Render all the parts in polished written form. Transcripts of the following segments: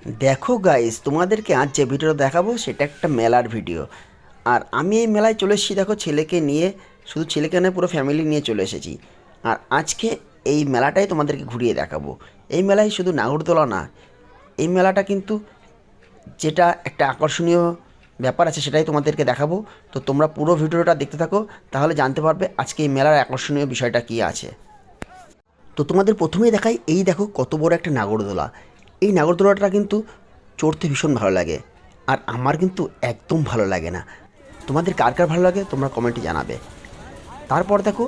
দেখো গাইস, তোমাদেরকে আজ যে ভিডিওটা দেখাবো সেটা একটা মেলার ভিডিও। আর আমি এই মেলায় চলে এসেছি, দেখো ছেলেকে নিয়ে। শুধু ছেলেকে নয়, পুরো ফ্যামিলি নিয়ে চলে এসেছি। আর আজকে এই মেলাটাই তোমাদেরকে ঘুরিয়ে দেখাবো। এই মেলায় শুধু নাগরদোলা না, এই মেলাটা কিন্তু যেটা একটা আকর্ষণীয় ব্যাপার আছে সেটাই তোমাদেরকে দেখাবো। তো তোমরা পুরো ভিডিওটা দেখতে থাকো, তাহলে জানতে পারবে আজকে এই মেলার আকর্ষণীয় বিষয়টা কী আছে। তো তোমাদের প্রথমেই দেখাই, এই দেখো কত বড় একটা নাগরদোলা। এই নাগরদোলাটা কিন্তু চড়তে ভীষণ ভালো লাগে, আর আমার কিন্তু একদম ভালো লাগে না। তোমাদের কার কার ভালো লাগে তোমরা কমেন্টে জানাবে। তারপর দেখো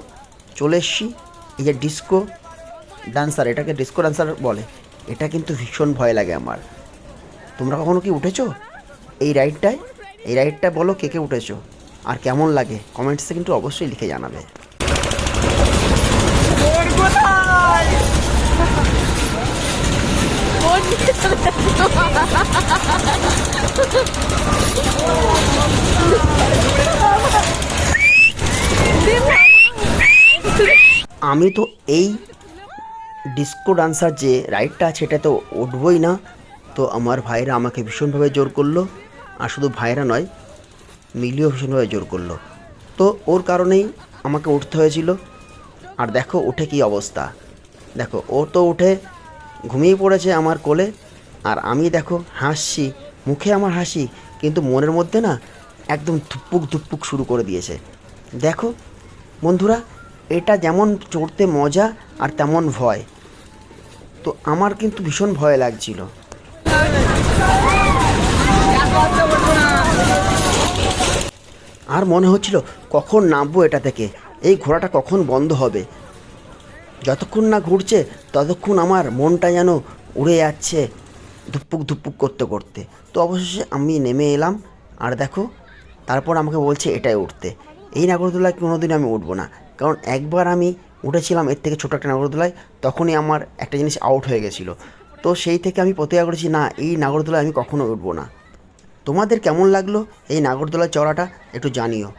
চলে এসছি এই যে ডিস্কো ডান্সার, এটাকে ডিস্কো ডান্সার বলে। এটা কিন্তু ভীষণ ভয় লাগে আমার। তোমরা কখনো কি উঠেছো এই রাইডটায়? এই রাইডটা বলো কে কে উঠেছো আর কেমন লাগে, কমেন্টসে কিন্তু অবশ্যই লিখে জানাবে। আমি তো এই ডিস্কো ডান্সার যে রাইডটা আছে এটা তো উঠবই না। তো আমার ভাইরা আমাকে ভীষণভাবে জোর করলো, আর শুধু ভাইরা নয়, মিলিও ভীষণভাবে জোর করলো। তো ওর কারণেই আমাকে উঠতে হয়েছিল। আর দেখো উঠে কি অবস্থা, দেখো ও তো উঠে ঘুমিয়ে পড়েছে আমার কোলে, আর আমি দেখো হাসছি, মুখে আমার হাসি, কিন্তু মনের মধ্যে না একদম ধুপ্পুক ধুপ্পুক শুরু করে দিয়েছে। দেখো বন্ধুরা, এটা যেমন চড়তে মজা আর তেমন ভয়। তো আমার কিন্তু ভীষণ ভয় লাগছিল। আর মনে হচ্ছিল কখন নামবো এটা থেকে, এই ঘোড়াটা কখন বন্ধ হবে। যতক্ষণ না ঘুরছে ততক্ষণ আমার মনটা যেন উড়ে যাচ্ছে ধুপ্পুক ধুপ্পুক করতে করতে। তো অবশেষে আমি নেমে এলাম, আর দেখো তারপর আমাকে বলছে এটাই উঠতে। এই নাগরদোলায় কোনোদিন আমি উঠবো না, কারণ একবার আমি উঠেছিলাম এর থেকে ছোটো একটা নাগরদোলায়, তখনই আমার একটা জিনিস আউট হয়ে গেছিলো। তো সেই থেকে আমি প্রতিজ্ঞা করেছি না, এই নাগরদোলায় আমি কখনো উঠবো না। তোমাদের কেমন লাগলো এই নাগরদোলায় চড়াটা একটু জানিও।